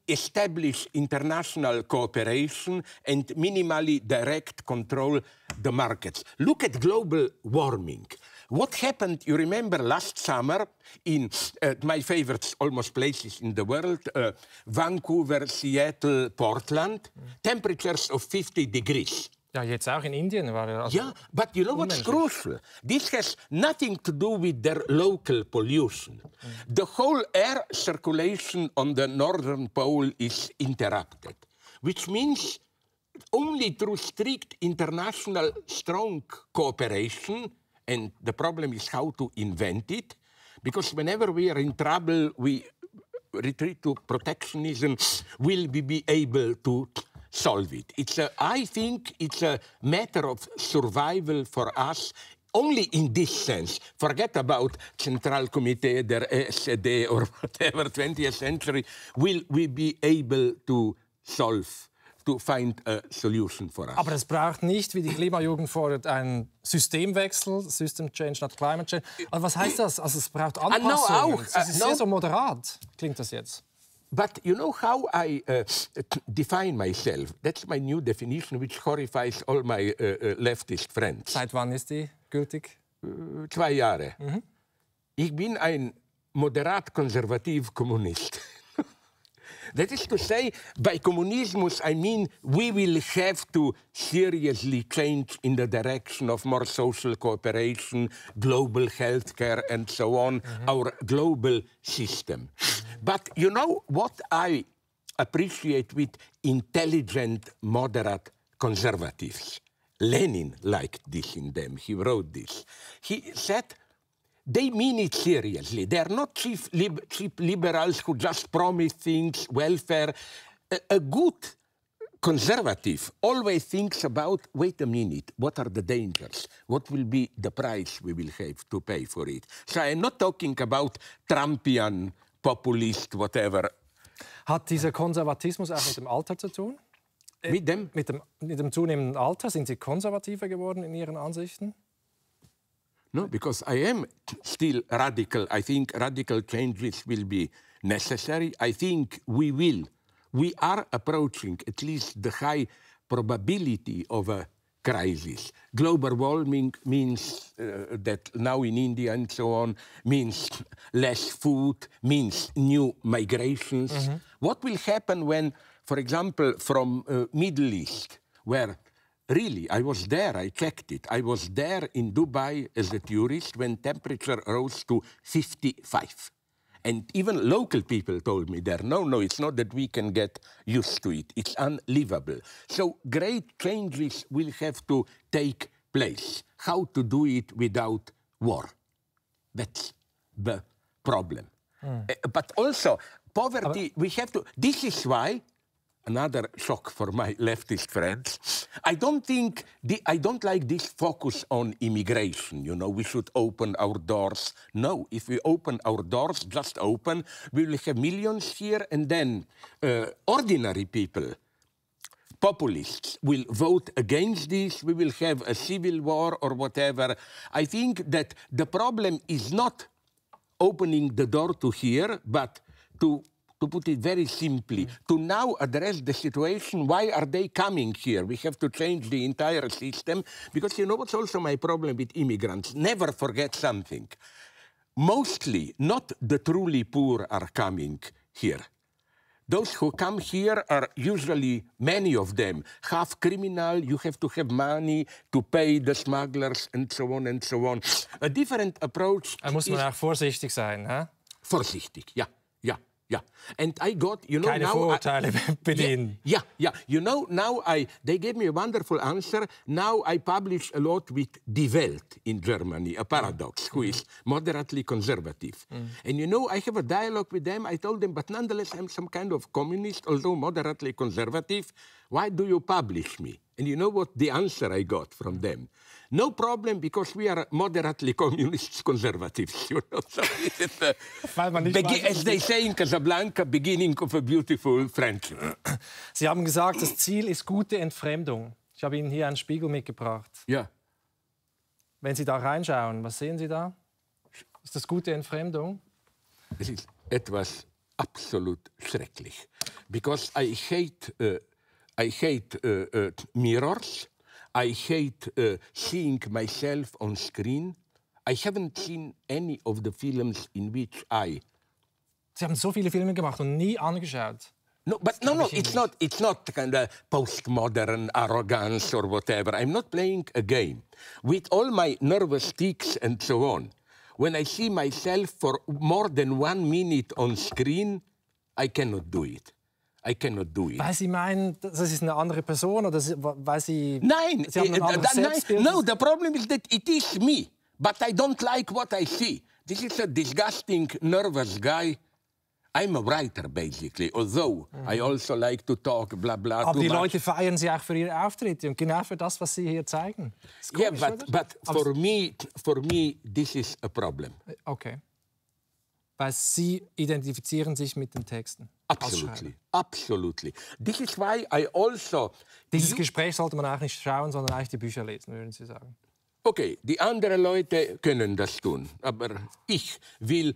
establish international cooperation and minimally direct control the markets. Look at global warming. What happened, you remember, last summer in my favorite almost places in the world, Vancouver, Seattle, Portland, temperatures of 50 degrees. Ja, jetzt auch in Indien war er. Also Yeah, but you know what's crucial? This has nothing to do with their local pollution. The whole air circulation on the northern pole is interrupted, which means only through strict international strong cooperation, and the problem is how to invent it, because whenever we are in trouble, we retreat to protectionism, will we be able to solve it. I think it's a matter of survival for us only in this sense. Forget about Central Comité der SED or whatever, 20th century. Will we be able to find a solution for us? Aber es braucht nicht, wie die Klimajugend fordert, einen Systemwechsel, System Change, not Climate Change. Also was heißt das? Also es braucht Anpassungen. Es ist sehr so moderat, klingt das jetzt. But you know how I define myself? That's my new definition, which horrifies all my leftist friends. Seit wann ist die gültig? 2 Jahre. Ich bin ein moderat-konservativ Kommunist. That is to say, by communismus, I mean we will have to seriously change in the direction of more social cooperation, global healthcare, and so on, our global system. But you know what I appreciate with intelligent, moderate conservatives? Lenin liked this in them. He wrote this. He said, they mean it seriously. They are not cheap liberals who just promise things, welfare. A good conservative always thinks about, wait a minute, what are the dangers? What will be the price we will have to pay for it? So I'm not talking about Trumpian, populist, whatever. Hat dieser Konservatismus auch mit dem Alter zu tun? Mit dem? Mit dem zunehmenden Alter? Sind Sie konservativer geworden in Ihren Ansichten? No, because I am still radical. I think radical changes will be necessary. I think we are approaching at least the high probability of a crisis. Global warming means that now in India and so on, means less food, means new migrations. What will happen when, for example, from Middle East, where really, I was there, I checked it. I was there in Dubai as a tourist when temperature rose to 55. And even local people told me there, no, it's not that we can get used to it. It's unlivable. So great changes will have to take place. How to do it without war? That's the problem. But also, poverty, we have to... This is why... Another shock for my leftist friends. I don't like this focus on immigration. You know, we should open our doors. No, if we open our doors, just open, we will have millions here, and then ordinary people, populists, will vote against this. We will have a civil war or whatever. I think that the problem is not opening the door to here, but to put it very simply, to now address the situation, why are they coming here? We have to change the entire system, because you know what's also my problem with immigrants? Never forget something. Mostly, not the truly poor are coming here. Those who come here are usually, many of them, half criminal. You have to have money to pay the smugglers and so on and so on. A different approach. Muss man auch vorsichtig sein, hä? Vorsichtig, ja. Yeah, and I got, you know, Keine Vorurteile bedienen. Yeah. You know, now they gave me a wonderful answer. Now I publish a lot with Die Welt in Germany, a paradox, who is moderately conservative. And you know, I have a dialogue with them. I told them, but nonetheless, I'm some kind of communist, although moderately conservative. Why do you publish me? And you know what the answer I got from them? No problem, because we are moderately communist conservatives. You know, so as they say in Casablanca, beginning of a beautiful friendship. Sie haben gesagt, das Ziel ist gute Entfremdung. Ich habe Ihnen hier einen Spiegel mitgebracht. Ja. Wenn Sie da reinschauen, was sehen Sie da? Ist das gute Entfremdung? Es ist etwas absolut schrecklich. Because I hate mirrors. I hate seeing myself on screen. I haven't seen any of the films in which Sie haben so viele Filme gemacht und nie angeschaut. No, but no, it's not kind of postmodern arrogance or whatever. I'm not playing a game. With all my nervous tics and so on, when I see myself for more than 1 minute on screen, I cannot do it. I cannot do it. Weil Sie meinen, das ist eine andere Person oder weil Sie... Nein, Sie haben ein anderes Selbstbild? no, the problem is that it is me, but I don't like what I see. This is a disgusting, nervous guy. I'm a writer, basically, although I also like to talk, blah, blah, Aber too die much. Leute feiern Sie auch für Ihre Auftritte und genau für das, was Sie hier zeigen. Ist Yeah, komisch, but oder? for me, this is a problem. Okay. Weil Sie identifizieren sich mit den Texten. als Schreiber. Absolutely, absolutely. This is why I also... Dieses Gespräch sollte man auch nicht schauen, sondern eigentlich die Bücher lesen, würden Sie sagen. Okay, die anderen Leute können das tun, aber ich will...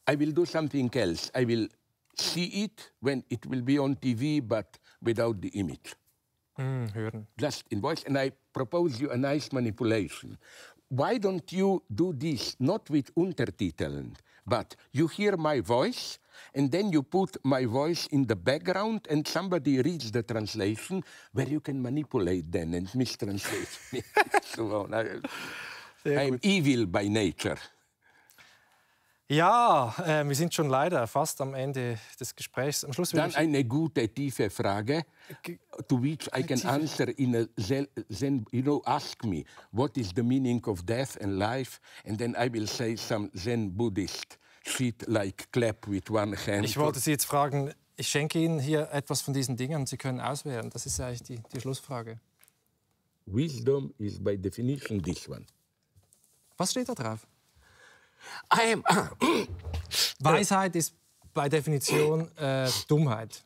I will do something else. I will see it when it will be on TV, but without the image. Hören. Just in voice. And I propose you a nice manipulation. Why don't you do this, not with Untertiteln, but you hear my voice, and then you put my voice in the background, and somebody reads the translation, where you can manipulate then and mistranslate me. So on. I'm evil by nature. Ja, wir sind schon leider fast am Ende des Gesprächs. Am Schluss Dann eine gute, tiefe Frage, to which I can answer in a Zen, ask me, what is the meaning of death and life? And then I will say some Zen Buddhist shit like clap with one hand. Ich wollte Sie jetzt fragen, ich schenke Ihnen hier etwas von diesen Dingen und Sie können auswählen. Das ist eigentlich die Schlussfrage. Wisdom is by definition this one. Was steht da drauf? I am... Weisheit ist bei Definition Dummheit.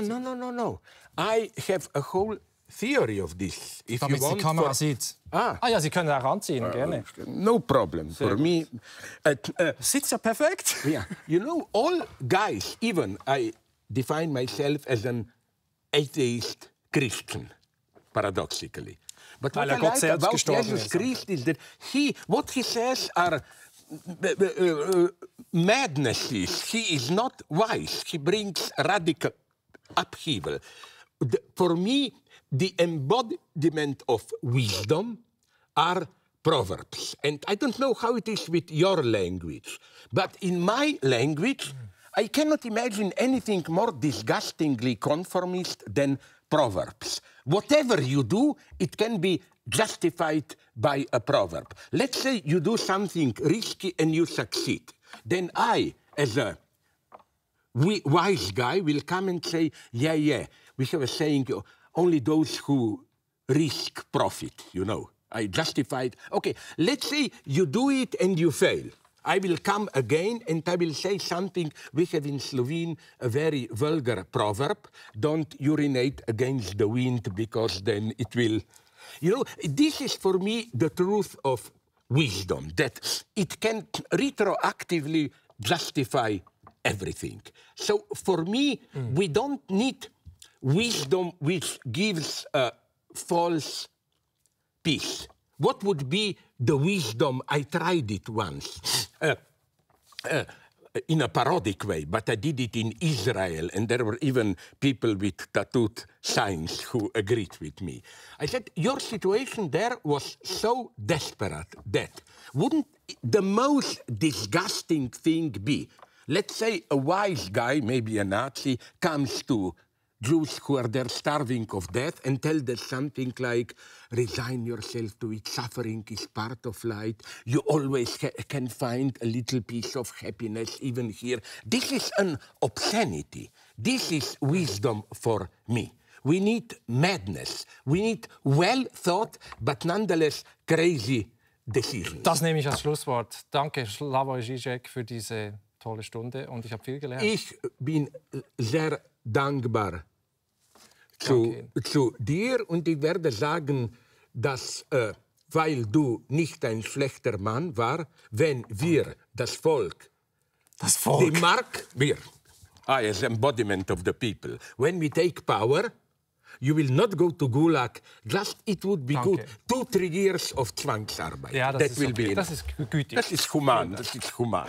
No. I have a whole theory of this. If Damit you want die Kamera sieht. Ja, Sie können auch anziehen, gerne. No problem. For me... Sitzt ja perfekt. Yeah. You know, all guys, even I define myself as an atheist Christian, paradoxically. But what I like about Jesus Christ is that what he says are madnesses. He is not wise. He brings radical upheaval. For me, the embodiment of wisdom are proverbs. And I don't know how it is with your language, but in my language, I cannot imagine anything more disgustingly conformist than proverbs. Whatever you do, it can be justified by a proverb. Let's say you do something risky and you succeed. Then I, as a wise guy, will come and say, yeah, we have a saying, only those who risk profit, you know. I justified. Okay, let's say you do it and you fail. I will come again and I will say something. We have in Slovene a very vulgar proverb. Don't urinate against the wind because then it will... You know, this is for me the truth of wisdom, that it can retroactively justify everything. So for me, we don't need wisdom which gives a false peace. What would be the wisdom? I tried it once in a parodic way, but I did it in Israel, and there were even people with tattooed signs who agreed with me. I said, your situation there was so desperate that wouldn't the most disgusting thing be, let's say a wise guy, maybe a Nazi, comes to Jews who are there starving of death and tell them something like, resign yourself to it, suffering is part of life, you always can find a little piece of happiness even here. This is an obscenity. This is wisdom for me. We need madness. We need well thought, but nonetheless crazy decisions. Das nehme ich als Schlusswort. Danke, Slavoj Žižek, für diese tolle Stunde und ich habe viel gelernt. Ich bin sehr dankbar zu dir und ich werde sagen, dass weil du nicht ein schlechter Mann war, wenn wir, das Volk, die Mark, wir, I as embodiment of the people, when we take power, you will not go to Gulag, just it would be good. 2-3 years of Zwangsarbeit. Ja, that will be das ist gütig. Das ist human, das ist human.